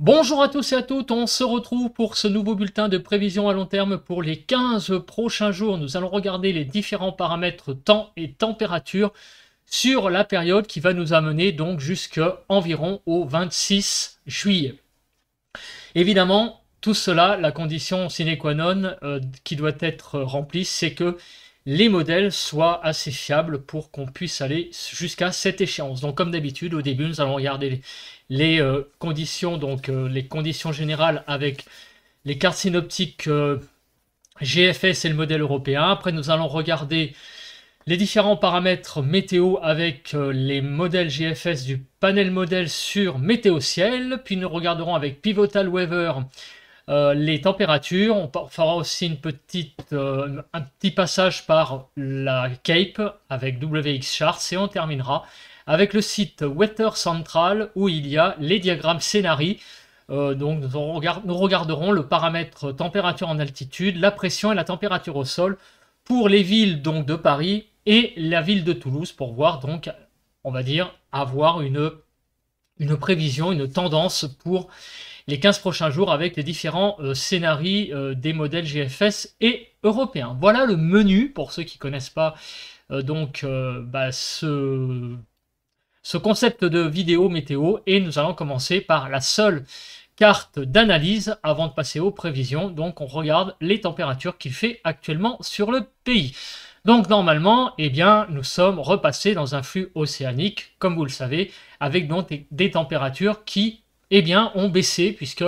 Bonjour à tous et à toutes, on se retrouve pour ce nouveau bulletin de prévision à long terme pour les 15 prochains jours. Nous allons regarder les différents paramètres temps et température sur la période qui va nous amener donc jusqu'à environ au 26 juillet. Évidemment, tout cela, la condition sine qua non qui doit être remplie, c'est que les modèles soient assez fiables pour qu'on puisse aller jusqu'à cette échéance. Donc comme d'habitude, au début, nous allons regarder les conditions, donc les conditions générales avec les cartes synoptiques GFS et le modèle européen. Après, nous allons regarder les différents paramètres météo avec les modèles GFS du panel modèle sur Météo Ciel. Puis nous regarderons avec Pivotal Weather les températures. On fera aussi un petit passage par la Cape avec WX Charts et on terminera avec le site Weather Central où il y a les diagrammes scénarii. Donc nous regarderons le paramètre température en altitude, la pression et la température au sol pour les villes donc de Paris et la ville de Toulouse pour voir donc, on va dire, avoir une prévision, une tendance pour les 15 prochains jours avec les différents scénarios des modèles GFS et européens. Voilà le menu pour ceux qui ne connaissent pas ce concept de vidéo météo, et nous allons commencer par la seule carte d'analyse avant de passer aux prévisions. Donc on regarde les températures qu'il fait actuellement sur le pays. Donc normalement, eh bien, nous sommes repassés dans un flux océanique, comme vous le savez, avec donc des températures qui, eh bien, ont baissé, puisque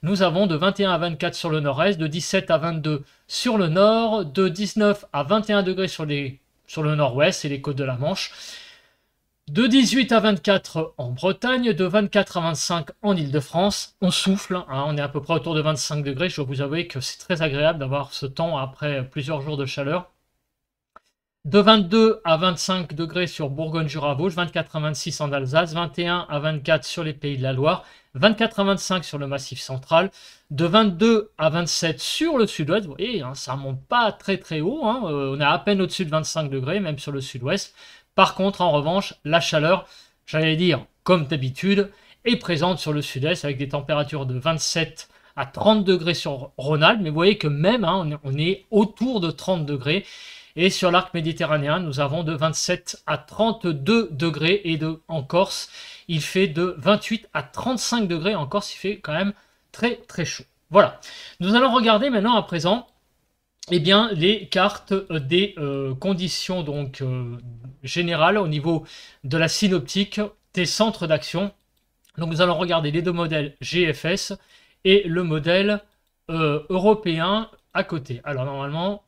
nous avons de 21 à 24 sur le nord-est, de 17 à 22 sur le nord, de 19 à 21 degrés sur le nord-ouest et les côtes de la Manche, de 18 à 24 en Bretagne, de 24 à 25 en Île-de-France. On souffle, hein, on est à peu près autour de 25 degrés. Je dois vous avouer que c'est très agréable d'avoir ce temps après plusieurs jours de chaleur. De 22 à 25 degrés sur Bourgogne-Jura-Vosges, 24 à 26 en Alsace, 21 à 24 sur les Pays de la Loire, 24 à 25 sur le Massif central, de 22 à 27 sur le sud-ouest. Vous voyez, hein, ça ne monte pas très très haut, hein, on est à peine au-dessus de 25 degrés, même sur le sud-ouest. Par contre, en revanche, la chaleur, j'allais dire, comme d'habitude, est présente sur le sud-est avec des températures de 27 à 30 degrés sur Rhône-Alpes. Mais vous voyez que même, hein, on est autour de 30 degrés. Et sur l'arc méditerranéen, nous avons de 27 à 32 degrés. Et en Corse, il fait de 28 à 35 degrés. En Corse, il fait quand même très très chaud. Voilà. Nous allons regarder maintenant à présent eh bien, les cartes des conditions donc, générales au niveau de la synoptique des centres d'action. Donc nous allons regarder les deux modèles GFS et le modèle européen à côté. Alors normalement,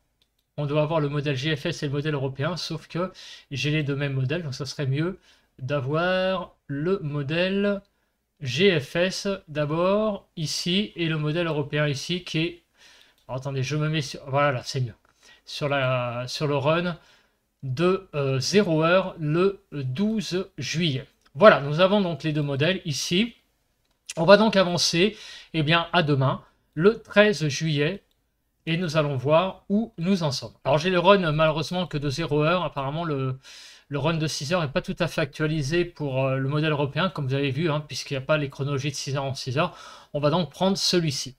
on doit avoir le modèle GFS et le modèle européen, sauf que j'ai les deux mêmes modèles, donc ça serait mieux d'avoir le modèle GFS d'abord ici et le modèle européen ici qui est... Alors, attendez, je me mets sur... Voilà, c'est mieux. Sur le run de 0h le 12 juillet. Voilà, nous avons donc les deux modèles ici. On va donc avancer eh bien, à demain, le 13 juillet, et nous allons voir où nous en sommes. Alors j'ai le run malheureusement que de 0h. Apparemment le run de 6h n'est pas tout à fait actualisé pour le modèle européen, comme vous avez vu, hein, puisqu'il n'y a pas les chronologies de 6h en 6h. On va donc prendre celui-ci.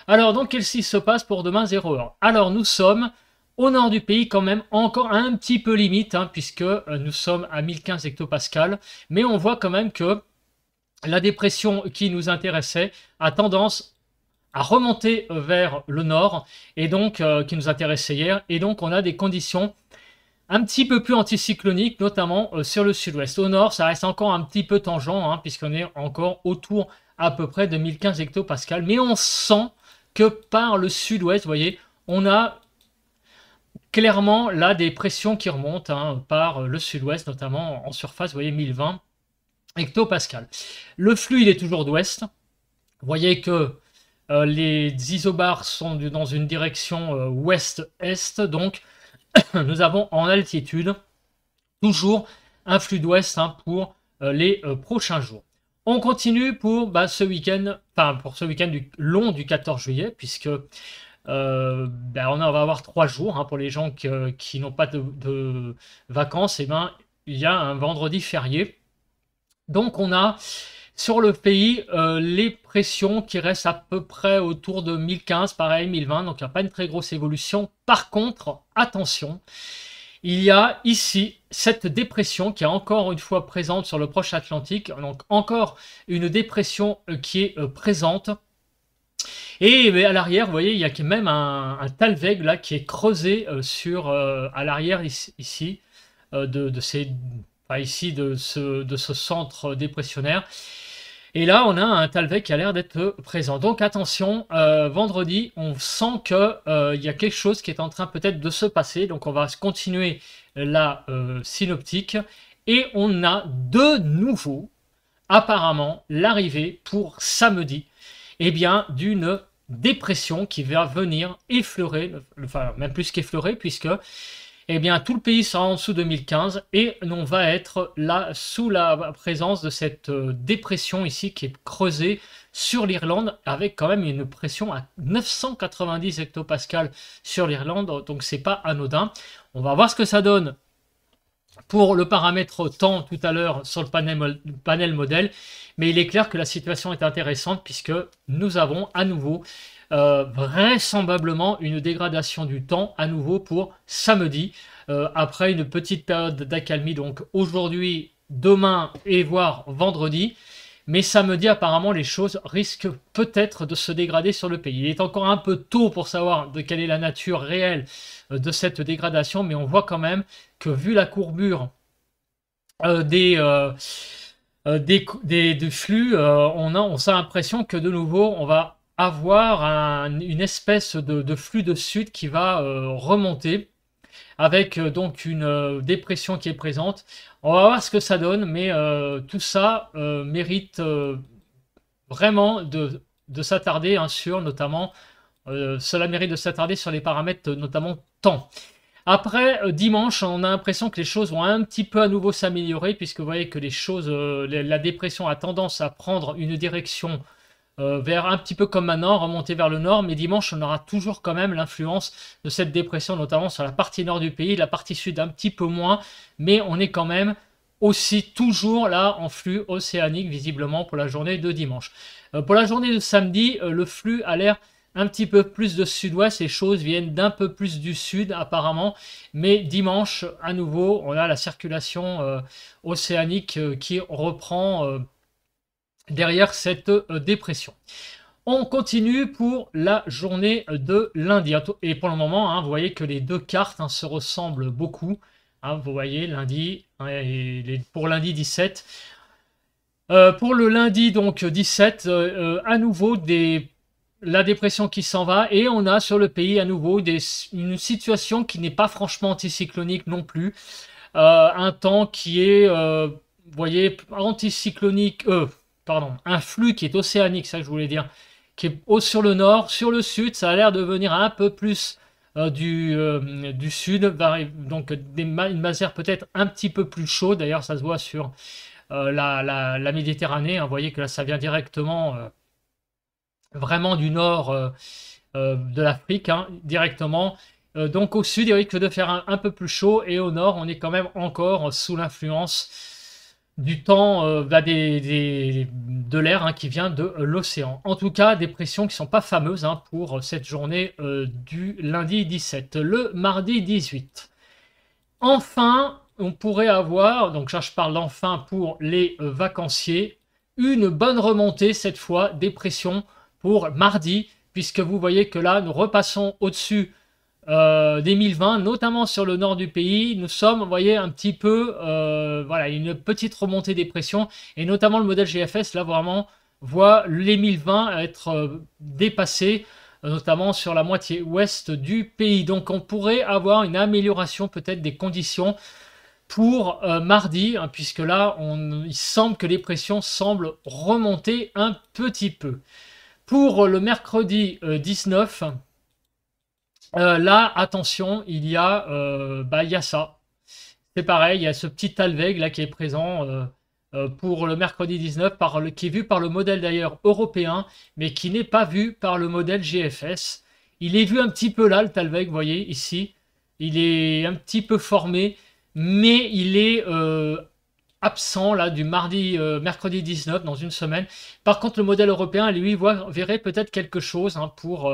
Alors donc qu'est-ce qui se passe pour demain 0h? Alors nous sommes au nord du pays quand même, encore un petit peu limite, hein, puisque nous sommes à 1015 hectopascales, mais on voit quand même que la dépression qui nous intéressait a tendance à remonter vers le nord, et donc qui nous intéressait hier, et donc on a des conditions un petit peu plus anticycloniques, notamment sur le sud-ouest. Au nord, ça reste encore un petit peu tangent, hein, puisqu'on est encore autour à peu près de 1015 hectopascales, mais on sent que par le sud-ouest, vous voyez, on a clairement là des pressions qui remontent, hein, par le sud-ouest, notamment en surface, vous voyez, 1020 hectopascales. Le flux, il est toujours d'ouest. Vous voyez que les isobars sont dans une direction ouest-est, donc nous avons en altitude toujours un flux d'ouest, hein, pour les prochains jours. On continue pour ce week-end, enfin pour ce week-end long du 14 juillet, puisque on va avoir 3 jours, hein, pour les gens qui n'ont pas de vacances. Et ben, il y a un vendredi férié. Donc on a Sur le pays, les pressions qui restent à peu près autour de 1015, pareil, 1020, donc il n'y a pas une très grosse évolution. Par contre, attention, il y a ici cette dépression qui est encore une fois présente sur le proche Atlantique, donc encore une dépression qui est présente. Et à l'arrière, vous voyez, il y a même un talweg là qui est creusé à l'arrière ici, ici de ce centre dépressionnaire. Et là, on a un talweg qui a l'air d'être présent. Donc attention, vendredi, on sent que il y a quelque chose qui est en train peut-être de se passer. Donc on va continuer la synoptique. Et on a de nouveau, apparemment, l'arrivée pour samedi, eh bien, d'une dépression qui va venir effleurer, enfin même plus qu'effleurer, puisque eh bien, tout le pays sera en dessous de 2015 et on va être là sous la présence de cette dépression ici qui est creusée sur l'Irlande avec quand même une pression à 990 hectopascales sur l'Irlande, donc c'est pas anodin. On va voir ce que ça donne pour le paramètre temps tout à l'heure sur le panel modèle, mais il est clair que la situation est intéressante puisque nous avons à nouveau vraisemblablement une dégradation du temps à nouveau pour samedi, après une petite période d'accalmie, donc aujourd'hui, demain et voire vendredi. Mais samedi, apparemment, les choses risquent peut-être de se dégrader sur le pays. Il est encore un peu tôt pour savoir de quelle est la nature réelle de cette dégradation, mais on voit quand même que vu la courbure du flux, on a l'impression que de nouveau, on va avoir une espèce de flux de sud qui va remonter avec donc une dépression qui est présente. On va voir ce que ça donne, mais tout ça mérite vraiment de s'attarder sur notamment, cela mérite de s'attarder sur les paramètres notamment temps. Après, dimanche, on a l'impression que les choses vont un petit peu à nouveau s'améliorer, puisque vous voyez que les choses, la dépression a tendance à prendre une direction vers un petit peu comme maintenant, remonter vers le nord, mais dimanche, on aura toujours quand même l'influence de cette dépression, notamment sur la partie nord du pays, la partie sud un petit peu moins, mais on est quand même aussi toujours là en flux océanique, visiblement, pour la journée de dimanche. Pour la journée de samedi, le flux a l'air un petit peu plus de sud-ouest, les choses viennent d'un peu plus du sud apparemment, mais dimanche, à nouveau, on a la circulation océanique qui reprend derrière cette dépression. On continue pour la journée de lundi. Et pour le moment, vous voyez que les deux cartes se ressemblent beaucoup. Vous voyez, lundi, et pour lundi 17. Pour le lundi, donc 17, à nouveau, la dépression qui s'en va. Et on a sur le pays, à nouveau, une situation qui n'est pas franchement anticyclonique non plus. Un temps qui est, vous voyez, anticyclonique... Pardon, un flux qui est océanique, ça que je voulais dire, qui est sur le nord, sur le sud, ça a l'air de venir un peu plus du sud, donc une masère peut-être un petit peu plus chaude, d'ailleurs ça se voit sur la Méditerranée, vous voyez que là ça vient directement vraiment du nord de l'Afrique, directement. Donc au sud il risque de faire un peu plus chaud, et au nord on est quand même encore sous l'influence du temps de l'air qui vient de l'océan. En tout cas, des pressions qui ne sont pas fameuses pour cette journée du lundi 17. Le mardi 18. Enfin, on pourrait avoir, donc là je parle d'enfin pour les vacanciers, une bonne remontée cette fois des pressions pour mardi, puisque vous voyez que là nous repassons au-dessus des 1020, notamment sur le nord du pays. Nous sommes, vous voyez, un petit peu, voilà, une petite remontée des pressions, et notamment le modèle GFS, là, vraiment, voit les 1020 être dépassés, notamment sur la moitié ouest du pays. Donc, on pourrait avoir une amélioration, peut-être, des conditions pour mardi, puisque là, il semble que les pressions semblent remonter un petit peu. Pour le mercredi 19... là, attention, il y a ça. C'est pareil, il y a ce petit talweg là qui est présent pour le mercredi 19, qui est vu par le modèle d'ailleurs européen, mais qui n'est pas vu par le modèle GFS. Il est vu un petit peu là, le talweg, vous voyez, ici. Il est un petit peu formé, mais il est absent là du mercredi 19 dans une semaine. Par contre, le modèle européen, lui, verrait peut-être quelque chose hein, pour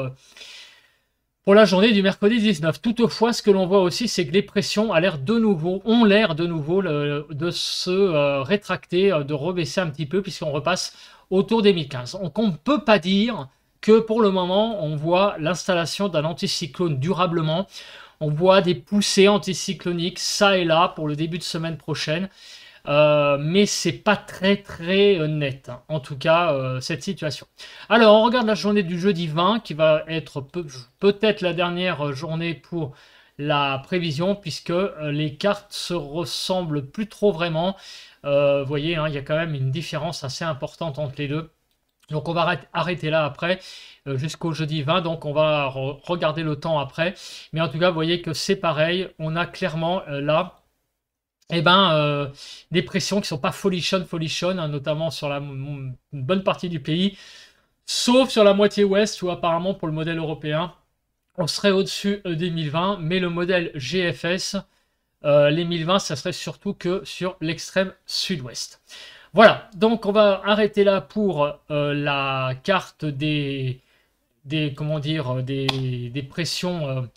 la journée du mercredi 19. Toutefois, ce que l'on voit aussi, c'est que les pressions ont l'air de nouveau de se rétracter, de rebaisser un petit peu, puisqu'on repasse autour des 1015. Donc on ne peut pas dire que pour le moment, on voit l'installation d'un anticyclone durablement. On voit des poussées anticycloniques ça et là pour le début de semaine prochaine. Mais c'est pas très net, hein, en tout cas, cette situation. Alors, on regarde la journée du jeudi 20, qui va être peut-être la dernière journée pour la prévision, puisque les cartes se ressemblent plus trop vraiment. Vous voyez, hein, il y a quand même une différence assez importante entre les deux. Donc on va arrêter là après, jusqu'au jeudi 20, donc on va regarder le temps après. Mais en tout cas, vous voyez que c'est pareil, on a clairement là des pressions qui ne sont pas folichonnes, hein, notamment sur une bonne partie du pays, sauf sur la moitié ouest, où apparemment pour le modèle européen, on serait au-dessus des 1020, mais le modèle GFS, les 1020, ça serait surtout que sur l'extrême sud-ouest. Voilà, donc on va arrêter là pour la carte des pressions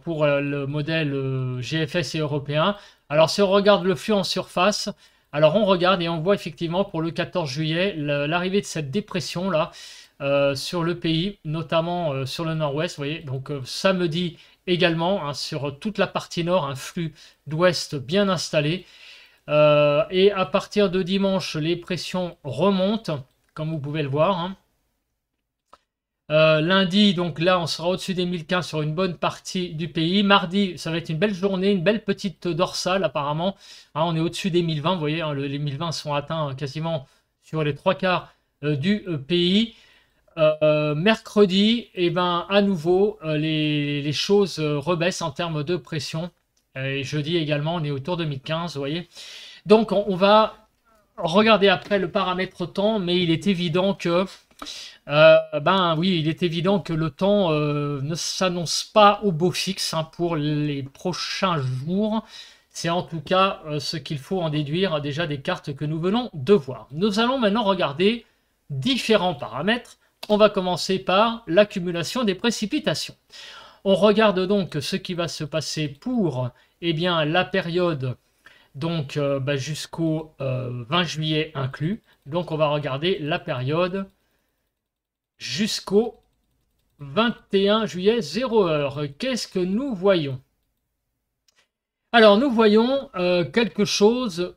pour le modèle GFS et européen. Alors si on regarde le flux en surface, alors on regarde et on voit effectivement pour le 14 juillet l'arrivée de cette dépression là sur le pays, notamment sur le nord-ouest, vous voyez, donc samedi également hein, sur toute la partie nord, un flux d'ouest bien installé. Et à partir de dimanche, les pressions remontent, comme vous pouvez le voir. Hein. Lundi, donc là, on sera au-dessus des 1015 sur une bonne partie du pays. Mardi, ça va être une belle journée, une belle petite dorsale apparemment. Hein, on est au-dessus des 1020, vous voyez, hein, les 1020 sont atteints quasiment sur les 3/4 du pays. Mercredi, et à nouveau, les choses rebaissent en termes de pression. Et jeudi également, on est autour de 1015, vous voyez. Donc, on va regarder après le paramètre temps, mais il est évident que il est évident que le temps ne s'annonce pas au beau fixe hein, pour les prochains jours. C'est en tout cas ce qu'il faut en déduire déjà des cartes que nous venons de voir. Nous allons maintenant regarder différents paramètres. On va commencer par l'accumulation des précipitations. On regarde donc ce qui va se passer pour la période donc jusqu'au 20 juillet inclus. Donc on va regarder la période jusqu'au 21 juillet 0h. Qu'est-ce que nous voyons? Alors nous voyons quelque chose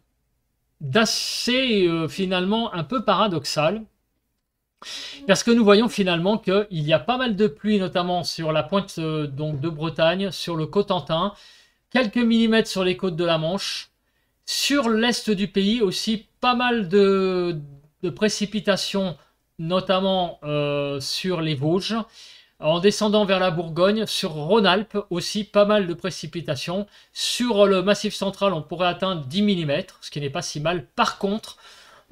d'assez finalement un peu paradoxal. Parce que nous voyons finalement qu'il y a pas mal de pluie, notamment sur la pointe donc de Bretagne, sur le Cotentin, quelques millimètres sur les côtes de la Manche, sur l'est du pays aussi pas mal de précipitations, notamment sur les Vosges, en descendant vers la Bourgogne, sur Rhône-Alpes aussi pas mal de précipitations, sur le Massif central on pourrait atteindre 10 mm, ce qui n'est pas si mal. Par contre,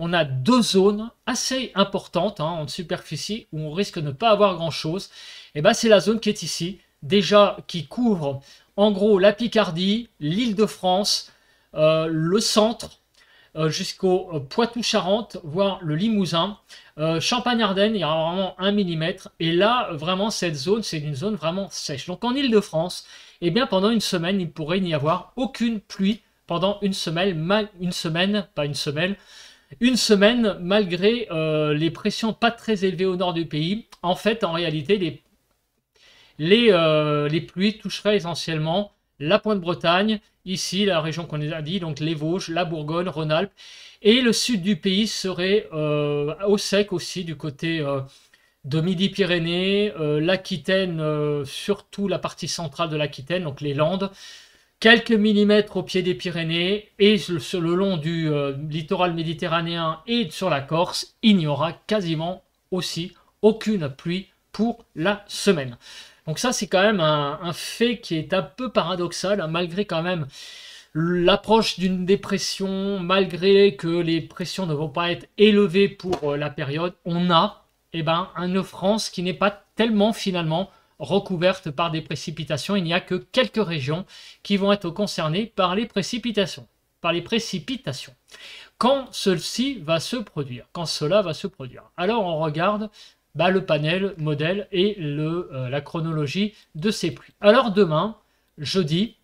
on a deux zones assez importantes hein, en superficie où on risque de ne pas avoir grand chose. Et c'est la zone qui est ici, déjà qui couvre en gros la Picardie, l'Île-de-France, le centre, jusqu'au Poitou-Charentes, voire le Limousin, Champagne-Ardenne, il y aura vraiment 1 mm. Et là, vraiment, cette zone, c'est une zone vraiment sèche. Donc en Île-de-France, pendant une semaine, il pourrait n'y avoir aucune pluie pendant une semaine, malgré les pressions pas très élevées au nord du pays. En fait, en réalité, les pluies toucheraient essentiellement la Pointe-Bretagne, ici, la région qu'on a dit, donc les Vosges, la Bourgogne, Rhône-Alpes, et le sud du pays serait au sec aussi, du côté de Midi-Pyrénées, l'Aquitaine, surtout la partie centrale de l'Aquitaine, donc les Landes, quelques millimètres au pied des Pyrénées, et le long du littoral méditerranéen et sur la Corse, il n'y aura quasiment aussi aucune pluie pour la semaine. Donc ça, c'est quand même un fait qui est un peu paradoxal, hein, malgré quand même l'approche d'une dépression, malgré que les pressions ne vont pas être élevées pour la période. On a une France qui n'est pas tellement finalement recouverte par des précipitations. Il n'y a que quelques régions qui vont être concernées par les précipitations. par les précipitations. Quand ceci va se produire, quand cela va se produire. Alors on regarde le panel modèle et la chronologie de ces pluies. Alors demain, jeudi,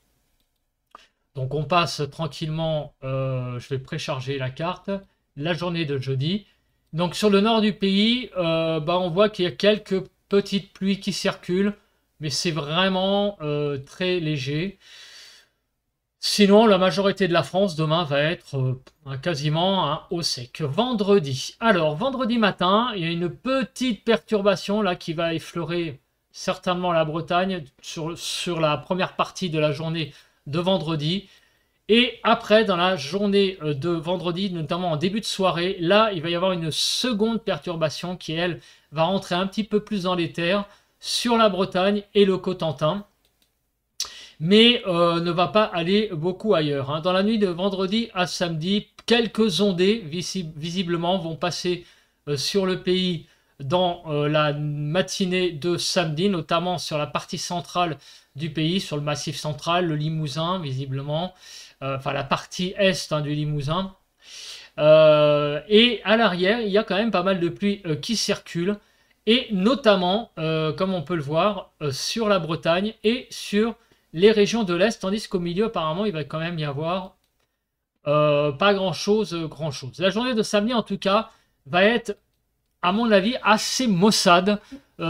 donc on passe tranquillement, je vais précharger la carte, la journée de jeudi. Donc sur le nord du pays, on voit qu'il y a quelques petites pluies qui circulent, mais c'est vraiment très léger. Sinon, la majorité de la France, demain, va être quasiment au sec. Vendredi. Alors, vendredi matin, il y a une petite perturbation là qui va effleurer certainement la Bretagne sur la première partie de la journée de vendredi. Et après, dans la journée de vendredi, notamment en début de soirée, là, il va y avoir une seconde perturbation qui, elle, va rentrer un petit peu plus dans les terres sur la Bretagne et le Cotentin, mais ne va pas aller beaucoup ailleurs, hein. Dans la nuit de vendredi à samedi, quelques ondées visiblement vont passer sur le pays dans la matinée de samedi, notamment sur la partie centrale du pays, sur le Massif central, le Limousin visiblement, enfin la partie est du Limousin. Et à l'arrière, il y a quand même pas mal de pluie qui circulent, et notamment, comme on peut le voir, sur la Bretagne et sur les régions de l'Est, tandis qu'au milieu, apparemment, il va quand même y avoir pas grand-chose. La journée de samedi, en tout cas, va être, à mon avis, assez maussade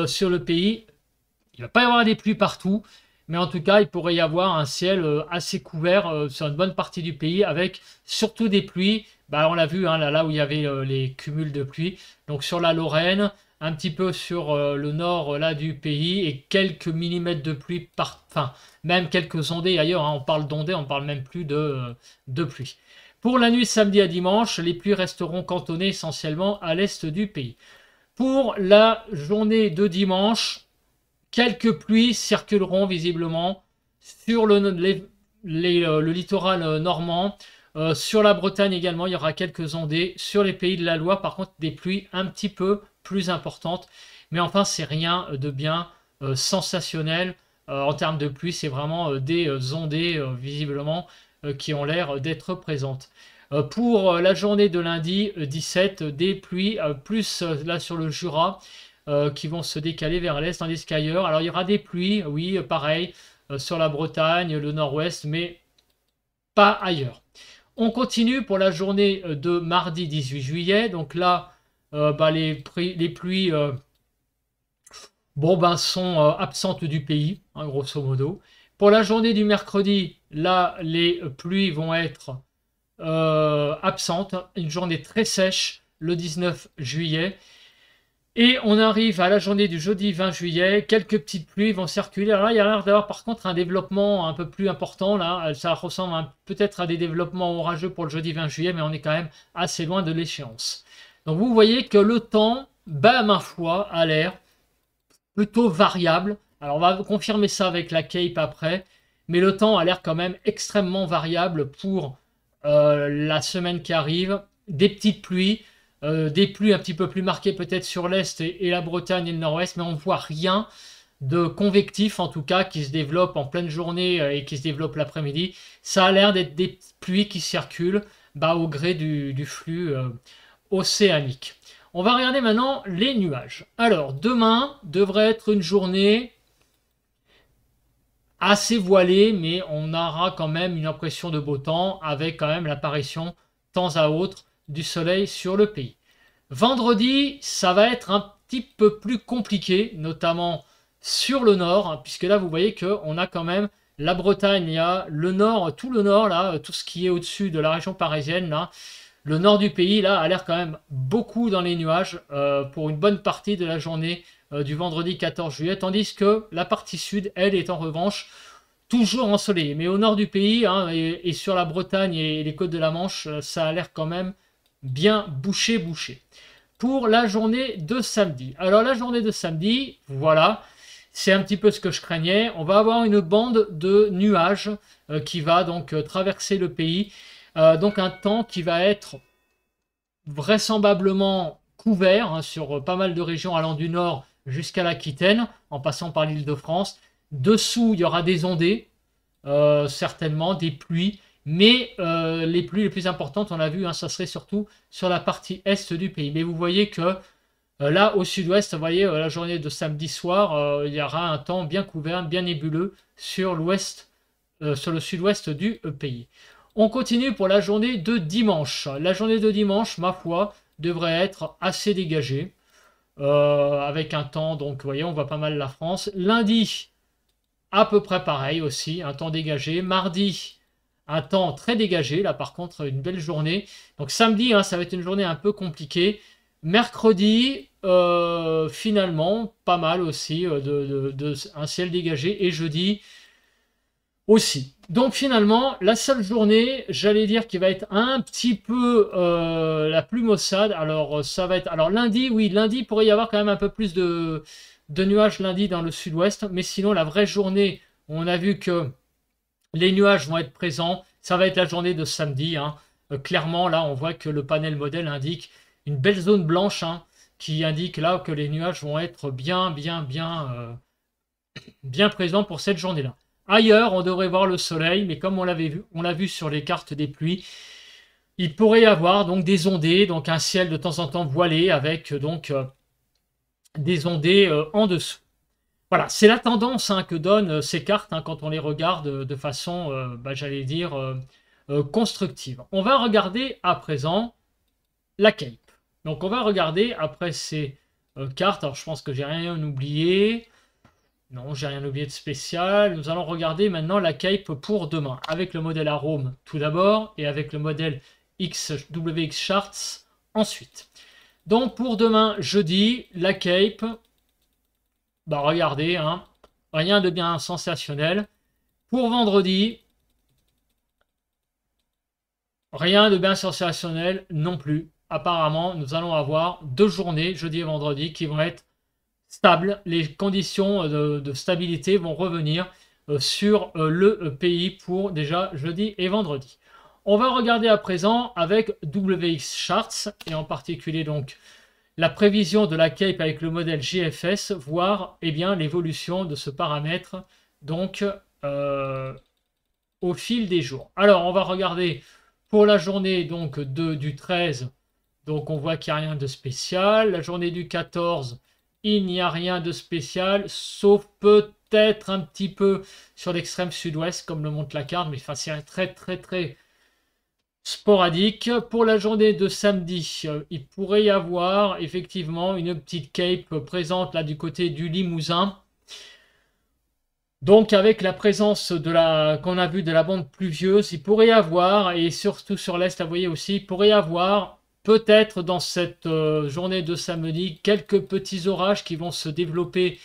sur le pays. Il ne va pas y avoir des pluies partout, mais en tout cas, il pourrait y avoir un ciel assez couvert sur une bonne partie du pays, avec surtout des pluies. On l'a vu, hein, là où il y avait les cumuls de pluie. Donc sur la Lorraine, un petit peu sur le nord là du pays, et quelques millimètres de pluie, enfin même quelques ondées ailleurs, hein, on parle d'ondées, on parle même plus de pluie. Pour la nuit samedi à dimanche, les pluies resteront cantonnées essentiellement à l'est du pays. Pour la journée de dimanche, quelques pluies circuleront visiblement sur le littoral normand. Sur la Bretagne également, il y aura quelques ondées. Sur les pays de la Loire, par contre, des pluies un petit peu plus importantes. Mais enfin, c'est rien de bien sensationnel en termes de pluie. C'est vraiment des ondées, visiblement, qui ont l'air d'être présentes. Pour la journée de lundi 17, des pluies plus là sur le Jura qui vont se décaler vers l'est, tandis qu'ailleurs, alors il y aura des pluies, oui, pareil, sur la Bretagne, le nord-ouest, mais pas ailleurs. On continue pour la journée de mardi 18 juillet. Donc là, les pluies sont absentes du pays, hein, grosso modo. Pour la journée du mercredi, là, les pluies vont être absentes. Une journée très sèche le 19 juillet. Et on arrive à la journée du jeudi 20 juillet, quelques petites pluies vont circuler. Alors là, il y a l'air d'avoir par contre un développement un peu plus important. Là, ça ressemble peut-être à des développements orageux pour le jeudi 20 juillet, mais on est quand même assez loin de l'échéance. Donc vous voyez que le temps, ma foi, a l'air plutôt variable. Alors on va confirmer ça avec la Cape après, mais le temps a l'air quand même extrêmement variable pour la semaine qui arrive. Des petites pluies. Des pluies un petit peu plus marquées peut-être sur l'Est et la Bretagne et le Nord-Ouest, mais on ne voit rien de convectif en tout cas qui se développe en pleine journée et qui se développe l'après-midi. Ça a l'air d'être des pluies qui circulent au gré du flux océanique. On va regarder maintenant les nuages. Alors demain devrait être une journée assez voilée, mais on aura quand même une impression de beau temps avec quand même l'apparition temps à autre du soleil sur le pays. Vendredi, ça va être un petit peu plus compliqué, notamment sur le nord, hein, puisque là vous voyez qu'on a quand même la Bretagne, il y a le nord, tout le nord, là, tout ce qui est au-dessus de la région parisienne, là, le nord du pays, là, a l'air quand même beaucoup dans les nuages pour une bonne partie de la journée du vendredi 14 juillet, tandis que la partie sud, elle, est en revanche toujours ensoleillée. Mais au nord du pays, hein, et sur la Bretagne et les côtes de la Manche, ça a l'air quand même bien bouché. Pour la journée de samedi. Alors la journée de samedi, voilà, c'est un petit peu ce que je craignais. On va avoir une bande de nuages qui va donc traverser le pays. Donc un temps qui va être vraisemblablement couvert hein, sur pas mal de régions allant du nord jusqu'à l'Aquitaine, en passant par l'Île-de-France. Dessous, il y aura des ondées, certainement, des pluies, Mais les pluies les plus importantes, on l'a vu, hein, ça serait surtout sur la partie est du pays. Mais vous voyez que là, au sud-ouest, vous voyez, la journée de samedi soir, il y aura un temps bien couvert, bien nébuleux sur l'ouest, sur le sud-ouest du pays. On continue pour la journée de dimanche. La journée de dimanche, ma foi, devrait être assez dégagée, avec un temps, donc vous voyez, on voit pas mal la France. Lundi, à peu près pareil aussi, un temps dégagé. Mardi, un temps très dégagé, là par contre, une belle journée. Donc samedi, hein, ça va être une journée un peu compliquée. Mercredi, finalement, pas mal aussi, un ciel dégagé. Et jeudi aussi. Donc finalement, la seule journée, j'allais dire, qui va être un petit peu la plus maussade. Alors ça va être... Alors lundi, oui, lundi, il pourrait y avoir quand même un peu plus de nuages lundi dans le sud-ouest. Mais sinon, la vraie journée, on a vu que les nuages vont être présents. Ça va être la journée de samedi, hein. Clairement, là, on voit que le panel modèle indique une belle zone blanche, hein, qui indique là que les nuages vont être bien présents pour cette journée-là. Ailleurs, on devrait voir le soleil, mais comme on l'a vu sur les cartes des pluies, il pourrait y avoir donc des ondées, donc un ciel de temps en temps voilé avec donc des ondées en dessous. Voilà, c'est la tendance, hein, que donnent ces cartes, hein, quand on les regarde de façon, j'allais dire, constructive. On va regarder à présent la Cape. Donc on va regarder après ces cartes. Alors je pense que j'ai rien oublié. Non, j'ai rien oublié de spécial. Nous allons regarder maintenant la Cape pour demain, avec le modèle Arome tout d'abord, et avec le modèle WX Charts ensuite. Donc pour demain, jeudi, la Cape, regardez, hein, rien de bien sensationnel. Pour vendredi, rien de bien sensationnel non plus. Apparemment, nous allons avoir 2 journées, jeudi et vendredi, qui vont être stables. Les conditions de stabilité vont revenir sur le pays pour déjà jeudi et vendredi. On va regarder à présent avec WX Charts, et en particulier donc la prévision de la Cape avec le modèle GFS, voir l'évolution de ce paramètre donc au fil des jours. Alors on va regarder pour la journée donc du 13, donc on voit qu'il n'y a rien de spécial. La journée du 14, il n'y a rien de spécial, sauf peut-être un petit peu sur l'extrême sud-ouest, comme le montre la carte, mais c'est très sporadique. Pour la journée de samedi, il pourrait y avoir effectivement une petite cape présente là du côté du Limousin. Donc avec la présence qu'on a vu de la bande pluvieuse, il pourrait y avoir, et surtout sur l'est, vous voyez aussi, il pourrait y avoir peut-être dans cette journée de samedi quelques petits orages qui vont se développer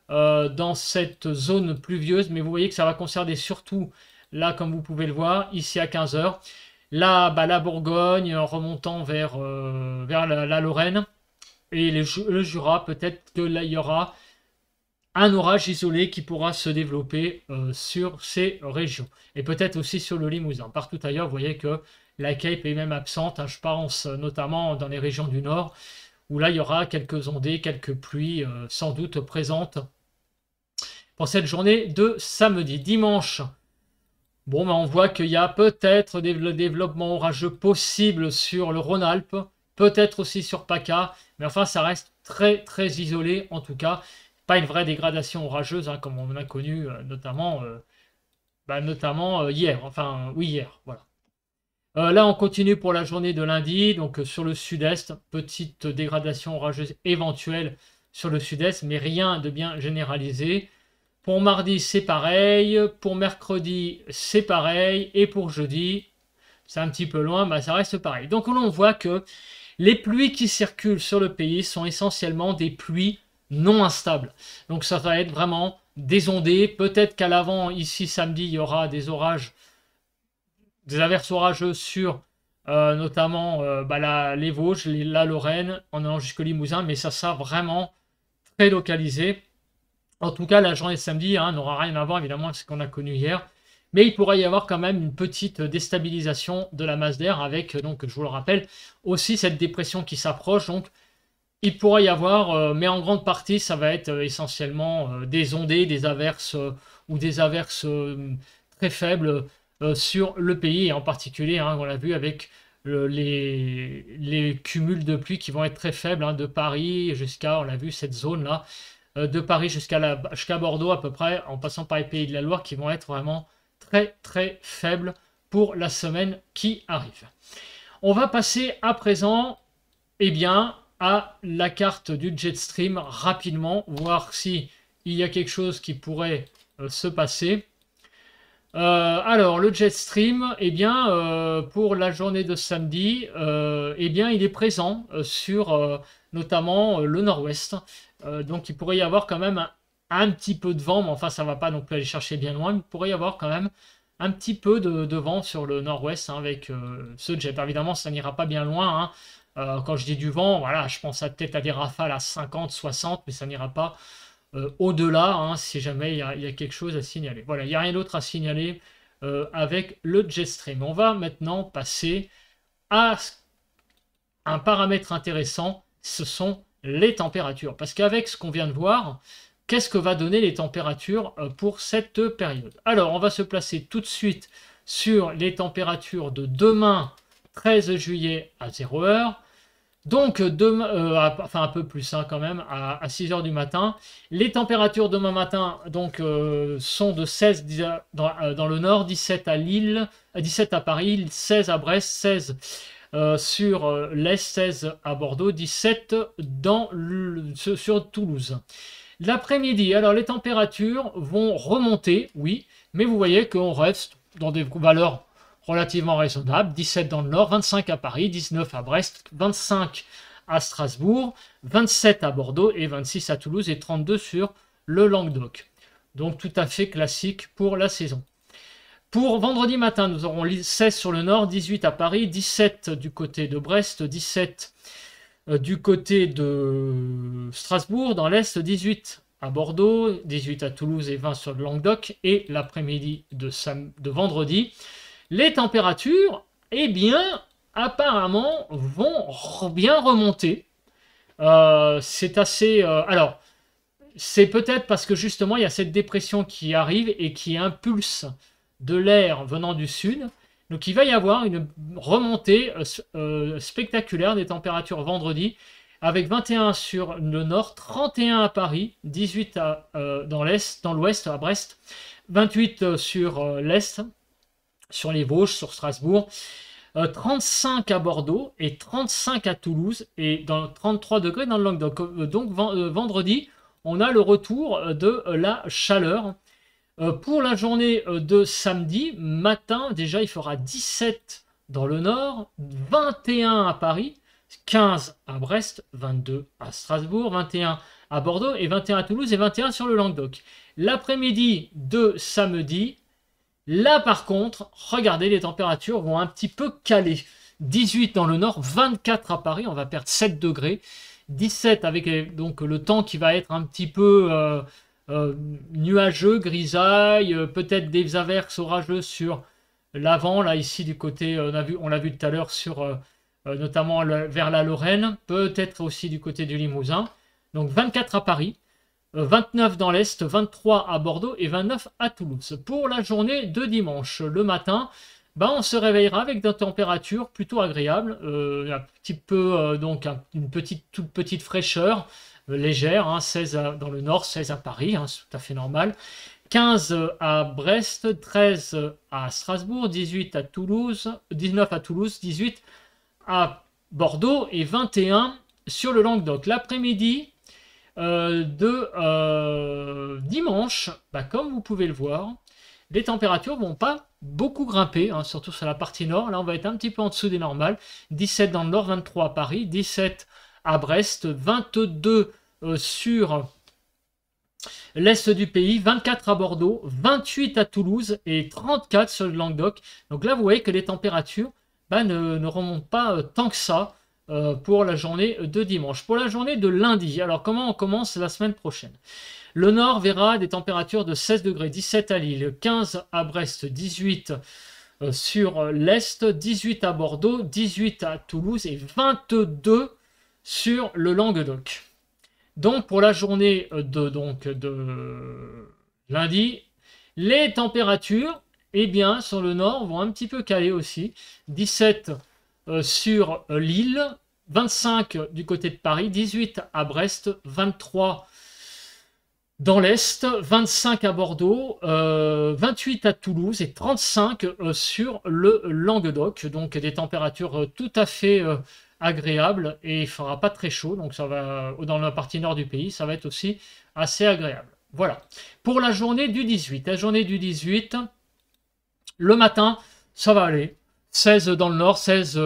dans cette zone pluvieuse, mais vous voyez que ça va concerner surtout là, comme vous pouvez le voir, ici à 15 h. Là, la Bourgogne, en remontant vers la Lorraine et le Jura, peut-être que là, il y aura un orage isolé qui pourra se développer sur ces régions. Et peut-être aussi sur le Limousin. Partout ailleurs, vous voyez que la Cape est même absente, hein. Je pense notamment dans les régions du nord, où là, il y aura quelques ondées, quelques pluies sans doute présentes pour cette journée de samedi. Dimanche, bon, on voit qu'il y a peut-être le développement orageux possible sur le Rhône-Alpes, peut-être aussi sur PACA, mais enfin, ça reste très isolé en tout cas. Pas une vraie dégradation orageuse, hein, comme on a connu notamment hier. Enfin, oui, hier, voilà. Là, on continue pour la journée de lundi. Donc, sur le sud-est, petite dégradation orageuse éventuelle sur le sud-est, mais rien de bien généralisé. Pour mardi, c'est pareil. Pour mercredi, c'est pareil. Et pour jeudi, c'est un petit peu loin, mais ça reste pareil. Donc, on voit que les pluies qui circulent sur le pays sont essentiellement des pluies non instables. Donc, ça va être vraiment des ondées. Peut-être qu'à l'avant, ici, samedi, il y aura des orages, des averses orageuses sur notamment les Vosges, la Lorraine, en allant jusqu'au Limousin, mais ça sera vraiment très localisé. En tout cas, la journée de samedi n'aura rien à voir évidemment avec ce qu'on a connu hier. Mais il pourrait y avoir quand même une petite déstabilisation de la masse d'air avec, donc, je vous le rappelle, aussi cette dépression qui s'approche. Donc, il pourrait y avoir, mais en grande partie, ça va être essentiellement des ondées, des averses ou des averses très faibles sur le pays, et en particulier, hein, on l'a vu avec les cumuls de pluie qui vont être très faibles, hein, de Paris jusqu'à, on l'a vu, cette zone-là, de Paris jusqu'à Bordeaux à peu près, en passant par les Pays de la Loire, qui vont être vraiment très très faibles pour la semaine qui arrive. On va passer à présent, eh bien, à la carte du Jetstream rapidement, voir si il y a quelque chose qui pourrait se passer. Alors, le Jetstream, eh bien, pour la journée de samedi, eh bien, il est présent sur notamment le nord-ouest. Donc, il pourrait y avoir quand même un petit peu de vent, mais enfin, ça ne va pas non plus aller chercher bien loin. Il pourrait y avoir quand même un petit peu de vent sur le nord-ouest, hein, avec ce jet. Évidemment, ça n'ira pas bien loin, hein. Quand je dis du vent, voilà, je pense peut-être à des rafales à 50, 60, mais ça n'ira pas au-delà, hein, si jamais il y a quelque chose à signaler. Voilà, il n'y a rien d'autre à signaler avec le Jetstream. On va maintenant passer à un paramètre intéressant, ce sont les températures. Parce qu'avec ce qu'on vient de voir, qu'est-ce que va donner les températures pour cette période? Alors, on va se placer tout de suite sur les températures de demain, 13 juillet à 0h. Donc, demain, enfin un peu plus, hein, quand même, à 6 h du matin. Les températures demain matin donc, sont de 16 dans le nord, 17 à Lille, 17 à Paris, 16 à Brest, 16 sur l'est, 16 à Bordeaux, 17 sur Toulouse. L'après-midi, alors les températures vont remonter, oui, mais vous voyez qu'on reste dans des valeurs relativement raisonnables. 17 dans le nord, 25 à Paris, 19 à Brest, 25 à Strasbourg, 27 à Bordeaux et 26 à Toulouse et 32 sur le Languedoc. Donc tout à fait classique pour la saison. Pour vendredi matin, nous aurons 16 sur le nord, 18 à Paris, 17 du côté de Brest, 17 du côté de Strasbourg, dans l'Est, 18 à Bordeaux, 18 à Toulouse et 20 sur le Languedoc. Et l'après-midi de vendredi, les températures, eh bien, apparemment, vont bien remonter. C'est assez... alors, c'est peut-être parce que justement, il y a cette dépression qui arrive et qui impulse de l'air venant du sud. Donc il va y avoir une remontée spectaculaire des températures vendredi, avec 21 sur le nord, 31 à Paris, 18 dans l'ouest à Brest, 28 sur l'est, sur les Vosges, sur Strasbourg, 35 à Bordeaux et 35 à Toulouse, et dans 33 degrés dans le Languedoc. Donc vendredi, on a le retour de la chaleur. Pour la journée de samedi matin, déjà il fera 17 dans le nord, 21 à Paris, 15 à Brest, 22 à Strasbourg, 21 à Bordeaux et 21 à Toulouse et 21 sur le Languedoc. L'après-midi de samedi, là par contre, regardez, les températures vont un petit peu caler. 18 dans le nord, 24 à Paris, on va perdre 7 degrés, 17 avec donc le temps qui va être un petit peu... nuageux, grisaille, peut-être des averses orageuses sur l'avant, là ici du côté, on l'a vu tout à l'heure sur notamment vers la Lorraine, peut-être aussi du côté du Limousin. Donc 24 à Paris, 29 dans l'Est, 23 à Bordeaux et 29 à Toulouse. Pour la journée de dimanche, le matin, ben, on se réveillera avec des températures plutôt agréables, un petit peu donc une toute petite fraîcheur, légère, hein, 16 dans le nord, 16 à Paris, hein, c'est tout à fait normal. 15 à Brest, 13 à Strasbourg, 18 à Toulouse, 19 à Toulouse, 18 à Bordeaux et 21 sur le Languedoc. L'après-midi de dimanche, bah, comme vous pouvez le voir, les températures vont pas beaucoup grimper, hein, surtout sur la partie nord. Là, on va être un petit peu en dessous des normales. 17 dans le nord, 23 à Paris, 17 à Brest, 22 sur l'est du pays, 24 à Bordeaux, 28 à Toulouse et 34 sur le Languedoc. Donc là, vous voyez que les températures ne remontent pas tant que ça pour la journée de dimanche. Pour la journée de lundi, alors comment on commence la semaine prochaine? Le nord verra des températures de 16 degrés, 17 à Lille, 15 à Brest, 18 sur l'est, 18 à Bordeaux, 18 à Toulouse et 22 sur le Languedoc. Donc pour la journée de lundi, les températures, eh bien, sur le nord, vont un petit peu caler aussi. 17 sur Lille, 25 du côté de Paris, 18 à Brest, 23 dans l'Est, 25 à Bordeaux, 28 à Toulouse et 35 sur le Languedoc. Donc des températures tout à fait agréables et il ne fera pas très chaud. Donc ça va dans la partie nord du pays, ça va être aussi assez agréable. Voilà. Pour la journée du 18. La journée du 18, le matin, ça va aller. 16 dans le nord, 16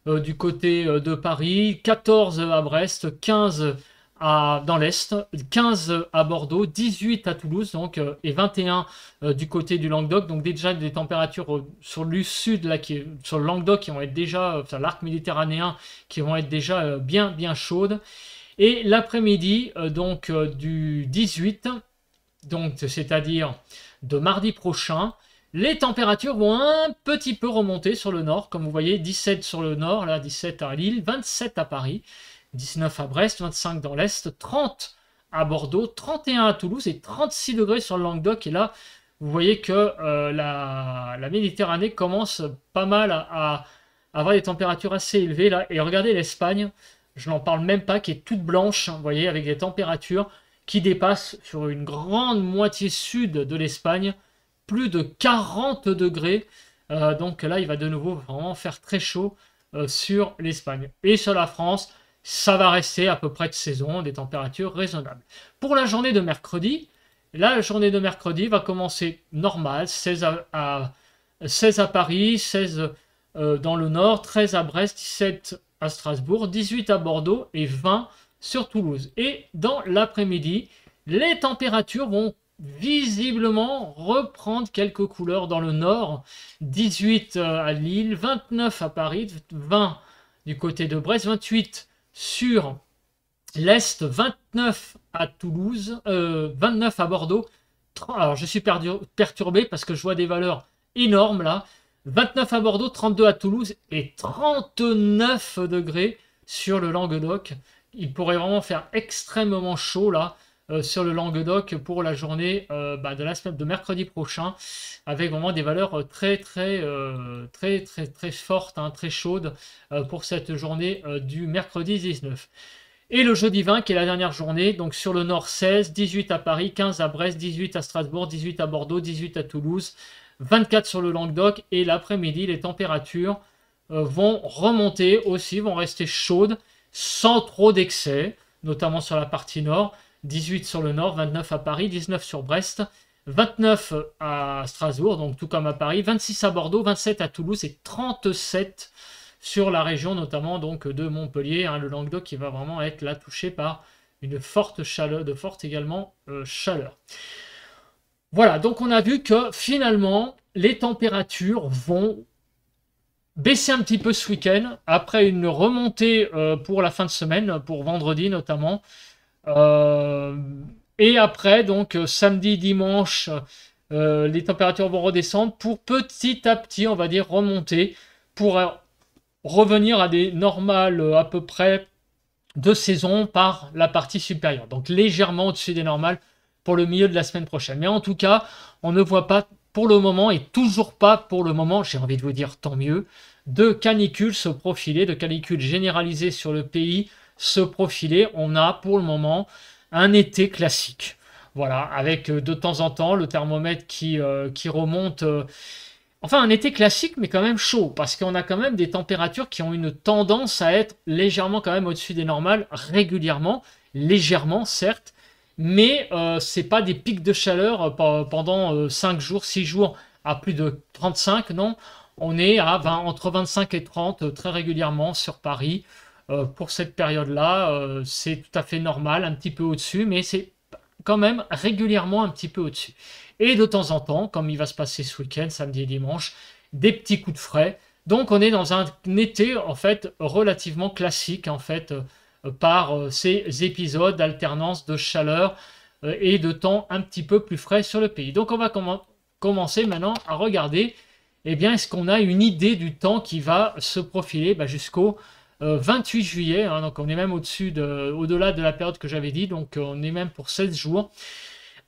du côté de Paris, 14 à Brest, 15 dans l'Est, 15 à Bordeaux, 18 à Toulouse donc, et 21 du côté du Languedoc. Donc déjà des températures sur le sud, là, sur le Languedoc, qui vont être déjà, sur l'arc méditerranéen, qui vont être déjà bien chaudes. Et l'après-midi donc du 18, donc c'est-à-dire de mardi prochain, les températures vont un petit peu remonter sur le nord. Comme vous voyez, 17 sur le nord, là 17 à Lille, 27 à Paris, 19 à Brest, 25 dans l'Est, 30 à Bordeaux, 31 à Toulouse et 36 degrés sur le Languedoc. Et là, vous voyez que la Méditerranée commence pas mal à avoir des températures assez élevées là. Et regardez l'Espagne, je n'en parle même pas, qui est toute blanche, vous voyez, avec des températures qui dépassent sur une grande moitié sud de l'Espagne plus de 40 degrés. Donc là, il va de nouveau vraiment faire très chaud sur l'Espagne. Et sur la France, ça va rester à peu près de saison, des températures raisonnables. Pour la journée de mercredi, là, la journée de mercredi va commencer normale, 16 à Paris, 16 dans le nord, 13 à Brest, 17 à Strasbourg, 18 à Bordeaux et 20 sur Toulouse. Et dans l'après-midi, les températures vont visiblement reprendre quelques couleurs dans le nord. 18 à Lille, 29 à Paris, 20 du côté de Brest, 28 sur l'Est, 29 à Toulouse, 29 à Bordeaux. Alors je suis perturbé parce que je vois des valeurs énormes là. 29 à Bordeaux, 32 à Toulouse et 39 degrés sur le Languedoc. Il pourrait vraiment faire extrêmement chaud là sur le Languedoc pour la journée de la semaine de mercredi prochain, avec vraiment des valeurs très fortes, hein, très chaudes pour cette journée du mercredi 19. Et le jeudi 20 qui est la dernière journée, donc sur le nord 16, 18 à Paris, 15 à Brest, 18 à Strasbourg, 18 à Bordeaux, 18 à Toulouse, 24 sur le Languedoc. Et l'après-midi, les températures vont remonter aussi, vont rester chaudes sans trop d'excès, notamment sur la partie nord. 18 sur le nord, 29 à Paris, 19 sur Brest, 29 à Strasbourg, donc tout comme à Paris, 26 à Bordeaux, 27 à Toulouse et 37 sur la région notamment donc de Montpellier, hein, le Languedoc qui va vraiment être là touché par une forte chaleur, de forte également chaleur. Voilà, donc on a vu que finalement les températures vont baisser un petit peu ce week-end après une remontée pour la fin de semaine, pour vendredi notamment. Et après, donc samedi, dimanche, les températures vont redescendre pour petit à petit, on va dire, remonter pour revenir à des normales à peu près de saison par la partie supérieure. Donc légèrement au-dessus des normales pour le milieu de la semaine prochaine. Mais en tout cas, on ne voit pas pour le moment, et toujours pas pour le moment, j'ai envie de vous dire tant mieux, de canicule se profiler, de canicule généralisée sur le pays se profiler. On a pour le moment un été classique. Voilà, avec de temps en temps le thermomètre qui remonte. Enfin, un été classique, mais quand même chaud, parce qu'on a quand même des températures qui ont une tendance à être légèrement quand même au-dessus des normales, régulièrement, légèrement certes, mais c'est pas des pics de chaleur pendant 5 jours, 6 jours à plus de 35, non. On est à entre 25 et 30 très régulièrement sur Paris. Pour cette période-là, c'est tout à fait normal, un petit peu au-dessus, mais c'est quand même régulièrement un petit peu au-dessus. Et de temps en temps, comme il va se passer ce week-end, samedi et dimanche, des petits coups de frais. Donc on est dans un été en fait relativement classique en fait par ces épisodes d'alternance de chaleur et de temps un petit peu plus frais sur le pays. Donc on va commencer maintenant à regarder, eh bien, est-ce qu'on a une idée du temps qui va se profiler jusqu'au 28 juillet, hein, donc on est même au-delà de la période que j'avais dit, donc on est même pour 16 jours.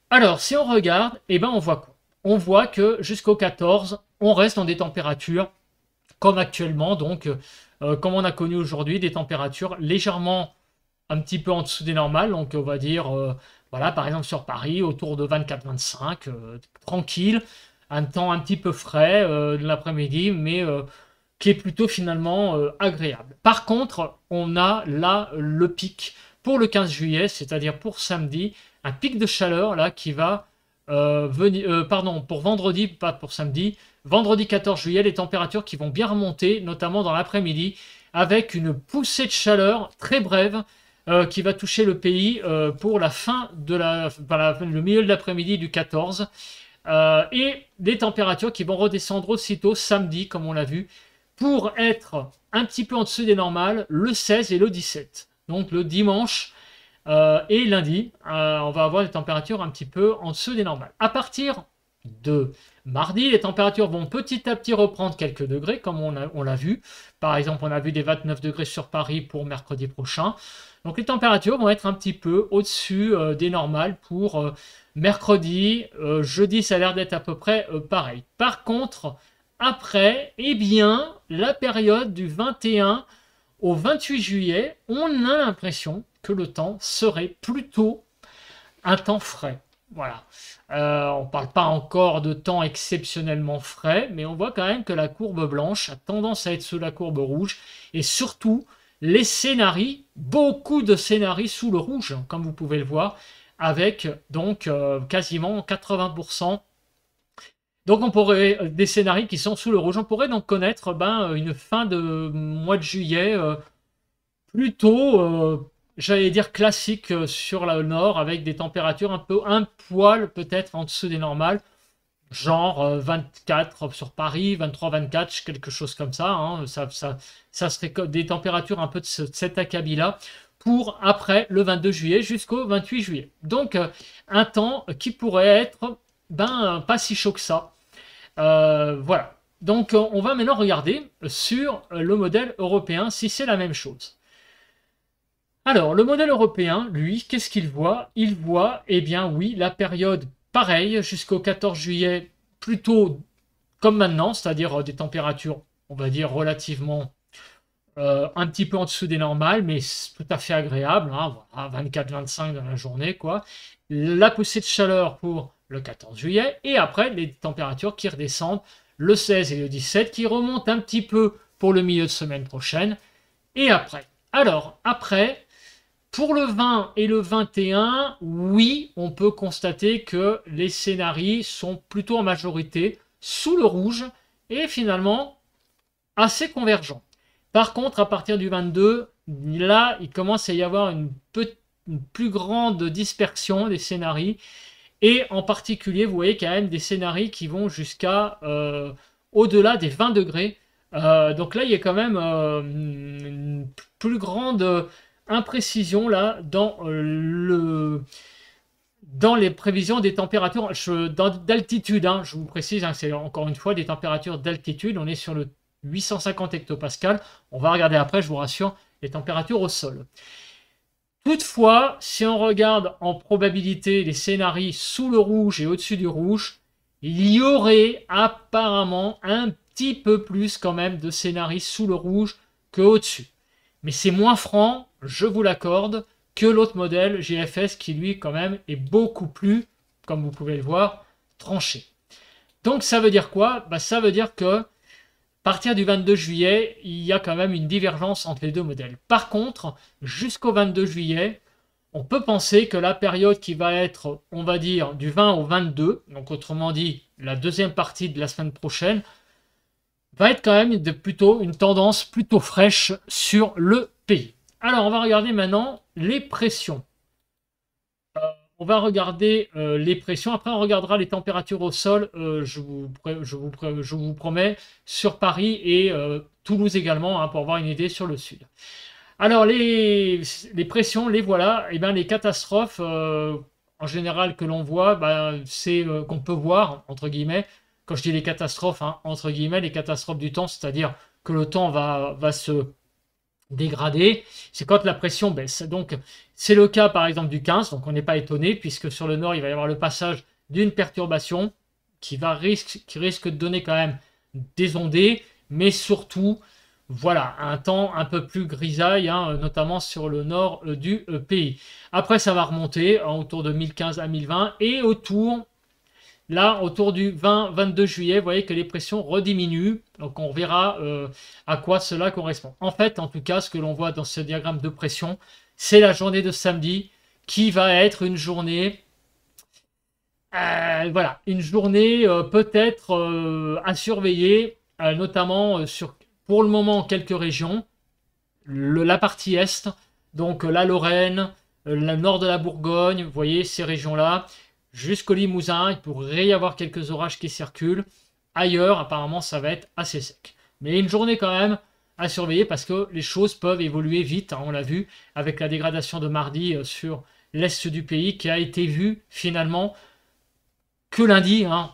Alors, si on regarde, eh ben, on voit quoi? on voit que jusqu'au 14, on reste dans des températures comme actuellement, donc comme on a connu aujourd'hui, des températures légèrement un petit peu en dessous des normales, donc on va dire, voilà, par exemple sur Paris, autour de 24-25, tranquille, un temps un petit peu frais de l'après-midi, mais qui est plutôt finalement agréable. Par contre, on a là le pic pour le 15 juillet, c'est-à-dire pour samedi, un pic de chaleur là qui va venir, pardon, pour vendredi, pas pour samedi, vendredi 14 juillet, les températures qui vont bien remonter, notamment dans l'après-midi, avec une poussée de chaleur très brève qui va toucher le pays pour la fin de le milieu de l'après-midi du 14. Et des températures qui vont redescendre aussitôt samedi, comme on l'a vu, pour être un petit peu en dessous des normales le 16 et le 17. Donc le dimanche et lundi, on va avoir des températures un petit peu en dessous des normales. À partir de mardi, les températures vont petit à petit reprendre quelques degrés, comme on l'a vu. Par exemple, on a vu des 29 degrés sur Paris pour mercredi prochain. Donc les températures vont être un petit peu au-dessus des normales pour mercredi. Jeudi, ça a l'air d'être à peu près pareil. Par contre, après, eh bien, la période du 21 au 28 juillet, on a l'impression que le temps serait plutôt un temps frais. Voilà. On ne parle pas encore de temps exceptionnellement frais, mais on voit quand même que la courbe blanche a tendance à être sous la courbe rouge, et surtout les scénarii, beaucoup de scénarii sous le rouge, comme vous pouvez le voir, avec donc quasiment 80%. Donc on pourrait, des scénarios qui sont sous le rouge, on pourrait donc connaître une fin de mois de juillet plutôt, j'allais dire classique sur le nord, avec des températures un poil peut-être en dessous des normales, genre 24 sur Paris, 23-24, quelque chose comme ça, hein. Ça serait des températures un peu de cet acabit-là pour après le 22 juillet jusqu'au 28 juillet. Donc un temps qui pourrait être pas si chaud que ça. Voilà. Donc on va maintenant regarder sur le modèle européen si c'est la même chose. Alors, le modèle européen, lui, qu'est-ce qu'il voit? Il voit, eh bien oui, la période pareille jusqu'au 14 juillet, plutôt comme maintenant, c'est-à-dire des températures, on va dire, relativement un petit peu en dessous des normales, mais tout à fait agréable, hein, voilà, 24-25 dans la journée, quoi. La poussée de chaleur pour le 14 juillet, et après, les températures qui redescendent le 16 et le 17, qui remontent un petit peu pour le milieu de semaine prochaine, et après. Alors, après, pour le 20 et le 21, oui, on peut constater que les scénarios sont plutôt en majorité sous le rouge et finalement assez convergents. Par contre, à partir du 22, là, il commence à y avoir une plus grande dispersion des scénarios. Et en particulier, vous voyez qu'il y a même des scénarios qui vont jusqu'à au-delà des 20 degrés. Donc là, il y a quand même une plus grande imprécision là dans les prévisions des températures d'altitude. Hein, je vous précise, hein, c'est encore une fois des températures d'altitude. On est sur le 850 hectopascales. On va regarder après, je vous rassure, les températures au sol. Toutefois, si on regarde en probabilité les scénarios sous le rouge et au-dessus du rouge, il y aurait apparemment un petit peu plus quand même de scénarios sous le rouge qu'au-dessus. Mais c'est moins franc, je vous l'accorde, que l'autre modèle GFS qui lui quand même est beaucoup plus, comme vous pouvez le voir, tranché. Donc ça veut dire quoi? Ça veut dire que à partir du 22 juillet, il y a quand même une divergence entre les deux modèles. Par contre, jusqu'au 22 juillet, on peut penser que la période qui va être, on va dire, du 20 au 22, donc autrement dit, la deuxième partie de la semaine prochaine, va être quand même une tendance plutôt fraîche sur le pays. Alors, on va regarder maintenant les pressions. On va regarder les pressions. Après, on regardera les températures au sol, je vous promets, sur Paris et Toulouse également, hein, pour avoir une idée sur le sud. Alors, les pressions, les voilà. Et bien, les catastrophes, en général, que l'on voit, c'est qu'on peut voir, entre guillemets, quand je dis les catastrophes, hein, entre guillemets, les catastrophes du temps, c'est-à-dire que le temps va se dégrader, c'est quand la pression baisse. Donc, c'est le cas, par exemple, du 15, donc on n'est pas étonné, puisque sur le nord, il va y avoir le passage d'une perturbation, qui risque de donner quand même des ondées, mais surtout, voilà, un temps un peu plus grisaille, hein, notamment sur le nord du pays. Après, ça va remonter autour de 1015 à 1020 et là, autour du 20-22 juillet, vous voyez que les pressions rediminuent. Donc, on verra à quoi cela correspond. En fait, en tout cas, ce que l'on voit dans ce diagramme de pression, c'est la journée de samedi qui va être une journée, voilà, une journée peut-être à surveiller, notamment sur, pour le moment, quelques régions. La partie est, donc la Lorraine, le nord de la Bourgogne, vous voyez ces régions-là, jusqu'au Limousin, il pourrait y avoir quelques orages qui circulent. Ailleurs, apparemment, ça va être assez sec. Mais une journée quand même à surveiller parce que les choses peuvent évoluer vite, hein, on l'a vu, avec la dégradation de mardi sur l'est du pays qui a été vue finalement que lundi, hein,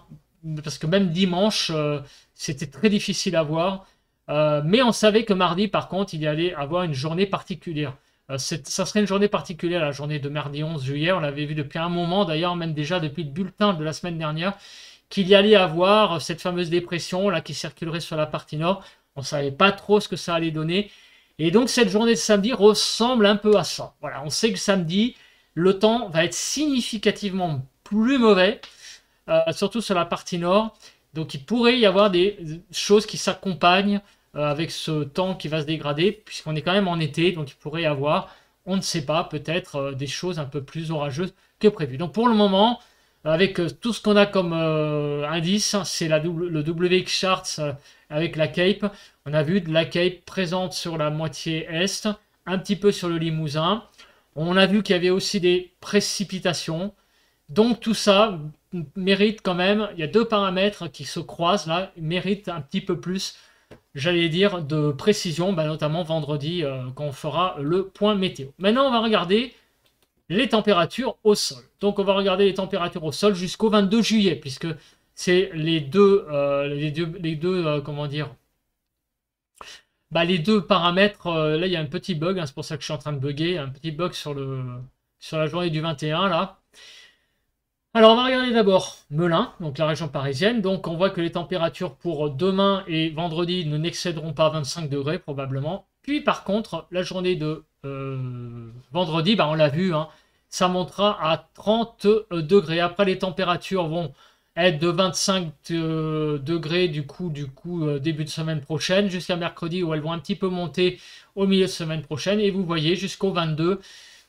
parce que même dimanche, c'était très difficile à voir. Mais on savait que mardi, par contre, il y allait avoir une journée particulière. Ça serait une journée particulière, la journée de mardi 11 juillet. On l'avait vu depuis un moment, d'ailleurs, même déjà depuis le bulletin de la semaine dernière, qu'il y allait avoir cette fameuse dépression là qui circulerait sur la partie nord. On ne savait pas trop ce que ça allait donner. Et donc, cette journée de samedi ressemble un peu à ça. Voilà, on sait que samedi, le temps va être significativement plus mauvais, surtout sur la partie nord. Donc, il pourrait y avoir des choses qui s'accompagnent avec ce temps qui va se dégrader, puisqu'on est quand même en été, donc il pourrait y avoir, on ne sait pas, peut-être des choses un peu plus orageuses que prévu. Donc pour le moment, avec tout ce qu'on a comme indice, c'est le WX Charts avec la Cape. On a vu de la Cape présente sur la moitié est, un petit peu sur le Limousin. On a vu qu'il y avait aussi des précipitations. Donc tout ça mérite quand même, il y a deux paramètres qui se croisent là, mérite un petit peu plus, j'allais dire, de précision, notamment vendredi quand on fera le point météo. Maintenant, on va regarder les températures au sol. Donc, on va regarder les températures au sol jusqu'au 22 juillet, puisque c'est les deux comment dire, les deux paramètres. Là, il y a un petit bug, hein, c'est pour ça que je suis en train de bugger, un petit bug sur la journée du 21, là. Alors, on va regarder d'abord Melun, donc la région parisienne. Donc, on voit que les températures pour demain et vendredi ne n'excéderont pas 25 degrés, probablement. Puis, par contre, la journée de vendredi, on l'a vu, hein, ça montera à 30 degrés. Après, les températures vont être de 25 degrés du coup début de semaine prochaine, jusqu'à mercredi, où elles vont un petit peu monter au milieu de semaine prochaine. Et vous voyez, jusqu'au 22.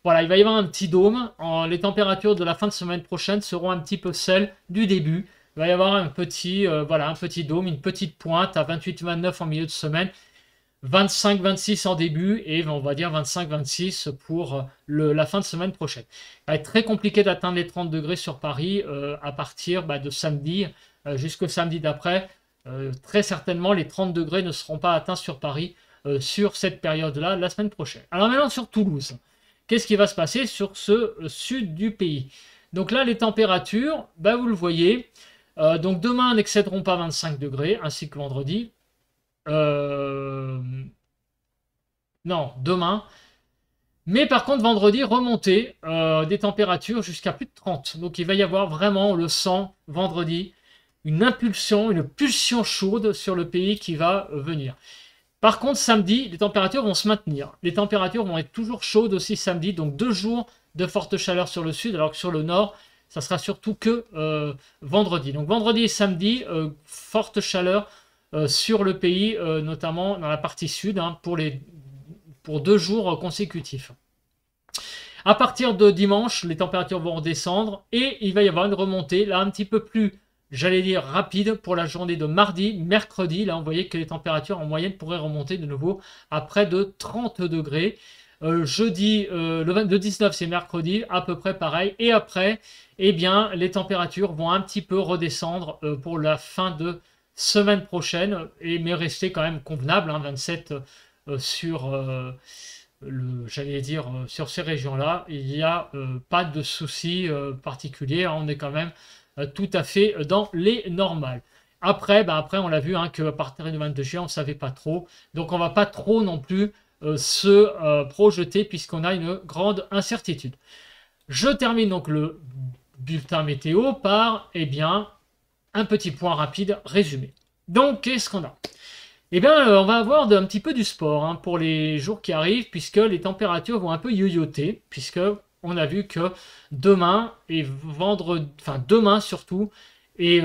Voilà, il va y avoir un petit dôme. Les températures de la fin de semaine prochaine seront un petit peu celles du début. Il va y avoir un petit dôme, une petite pointe à 28-29 en milieu de semaine, 25-26 en début et on va dire 25-26 pour la fin de semaine prochaine. Il va être très compliqué d'atteindre les 30 degrés sur Paris à partir de samedi jusqu'au samedi d'après. Très certainement, les 30 degrés ne seront pas atteints sur Paris sur cette période-là la semaine prochaine. Alors maintenant sur Toulouse. Qu'est-ce qui va se passer sur ce sud du pays? Donc là, les températures, vous le voyez. Donc demain n'excéderont pas 25 degrés, ainsi que vendredi. Non, demain. Mais par contre, vendredi, remontée des températures jusqu'à plus de 30. Donc il va y avoir vraiment, on le sent, vendredi, une impulsion, une pulsion chaude sur le pays qui va venir. Par contre, samedi, les températures vont se maintenir. Les températures vont être toujours chaudes aussi samedi, donc 2 jours de forte chaleur sur le sud, alors que sur le nord, ça sera surtout que vendredi. Donc vendredi et samedi, forte chaleur sur le pays, notamment dans la partie sud, hein, pour 2 jours consécutifs. À partir de dimanche, les températures vont redescendre et il va y avoir une remontée, là un petit peu plus, j'allais dire, rapide pour la journée de mardi, mercredi. Là, on voyait que les températures en moyenne pourraient remonter de nouveau à près de 30 degrés. Jeudi, le 19, c'est mercredi, à peu près pareil. Et après, les températures vont un petit peu redescendre pour la fin de semaine prochaine, mais rester quand même convenable, hein, 27 sur... j'allais dire, sur ces régions-là, il n'y a pas de souci particulier. On est quand même tout à fait dans les normales. Après, on l'a vu, hein, qu'à partir du 22 juillet, on ne savait pas trop. Donc, on ne va pas trop non plus se projeter puisqu'on a une grande incertitude. Je termine donc le bulletin météo par, un petit point rapide résumé. Donc, qu'est-ce qu'on a? Eh bien, on va avoir un petit peu du sport hein, pour les jours qui arrivent, puisque les températures vont un peu yoyoter, puisque on a vu que demain et vendredi, enfin demain surtout, et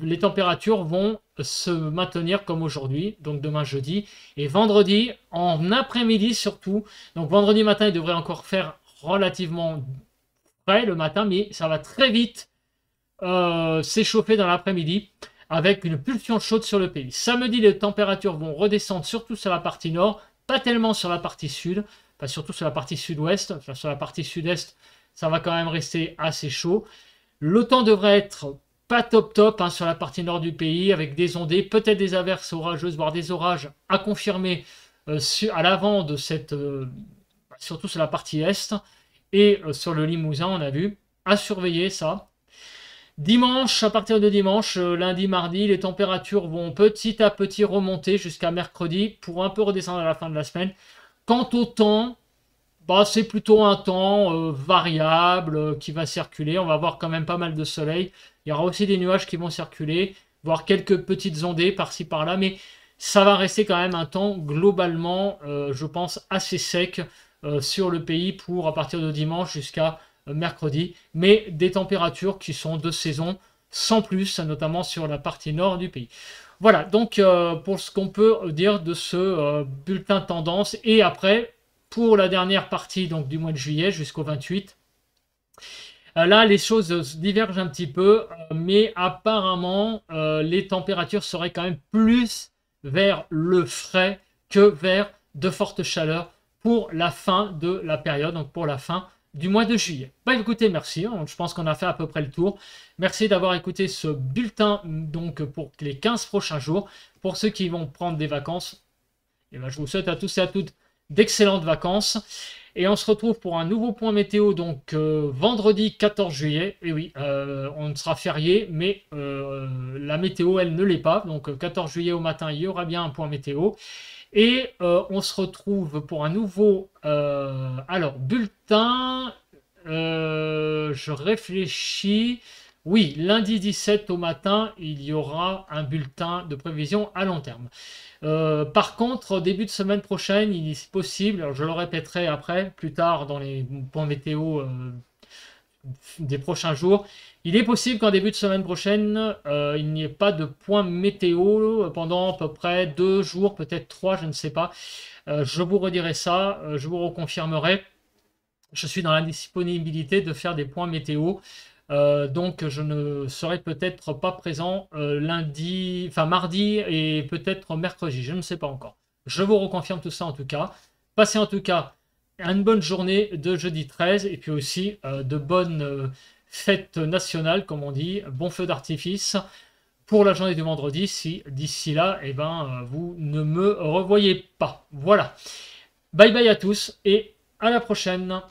les températures vont se maintenir comme aujourd'hui, donc demain jeudi, et vendredi en après-midi surtout. Donc vendredi matin, il devrait encore faire relativement frais le matin, mais ça va très vite s'échauffer dans l'après-midi avec une pulsion chaude sur le pays. Samedi, les températures vont redescendre surtout sur la partie nord, pas tellement sur la partie sud, enfin surtout sur la partie sud-ouest, enfin sur la partie sud-est, ça va quand même rester assez chaud. Le temps devrait être pas top hein, sur la partie nord du pays, avec des ondées, peut-être des averses orageuses, voire des orages à confirmer à l'avant de cette, surtout sur la partie est, et sur le Limousin, on a vu, à surveiller ça. Dimanche, à partir de dimanche, lundi, mardi, les températures vont petit à petit remonter jusqu'à mercredi pour un peu redescendre à la fin de la semaine. Quant au temps, bah, c'est plutôt un temps variable qui va circuler. On va avoir quand même pas mal de soleil. Il y aura aussi des nuages qui vont circuler, voire quelques petites ondées par-ci par-là, mais ça va rester quand même un temps globalement, je pense, assez sec sur le pays pour à partir de dimanche jusqu'à mercredi, mais des températures qui sont de saison sans plus, notamment sur la partie nord du pays. Voilà, donc pour ce qu'on peut dire de ce bulletin tendance. Et après, pour la dernière partie donc, du mois de juillet jusqu'au 28, là les choses divergent un petit peu, mais apparemment les températures seraient quand même plus vers le frais que vers de fortes chaleurs pour la fin de la période, donc pour la fin du mois de juillet. Bah écoutez, merci, je pense qu'on a fait à peu près le tour. Merci d'avoir écouté ce bulletin donc pour les 15 prochains jours. Pour ceux qui vont prendre des vacances, et ben, je vous souhaite à tous et à toutes d'excellentes vacances. Et on se retrouve pour un nouveau point météo donc vendredi 14 juillet. Et oui, on sera férié, mais la météo, elle ne l'est pas. Donc 14 juillet au matin, il y aura bien un point météo. Et on se retrouve pour un nouveau bulletin. Je réfléchis. Oui, lundi 17 au matin, il y aura un bulletin de prévision à long terme. Par contre, début de semaine prochaine, il est possible, alors je le répéterai après, plus tard dans les points météo des prochains jours, il est possible qu'en début de semaine prochaine, il n'y ait pas de point météo pendant à peu près 2 jours, peut-être 3, je ne sais pas. Je vous redirai ça, je vous reconfirmerai. Je suis dans la disponibilité de faire des points météo. Donc je ne serai peut-être pas présent mardi et peut-être mercredi, je ne sais pas encore. Je vous reconfirme tout ça en tout cas. Passez en tout cas une bonne journée de jeudi 13 et puis aussi de bonnes fêtes nationales comme on dit, bon feu d'artifice pour la journée du vendredi si d'ici là vous ne me revoyez pas. Voilà. Bye bye à tous et à la prochaine.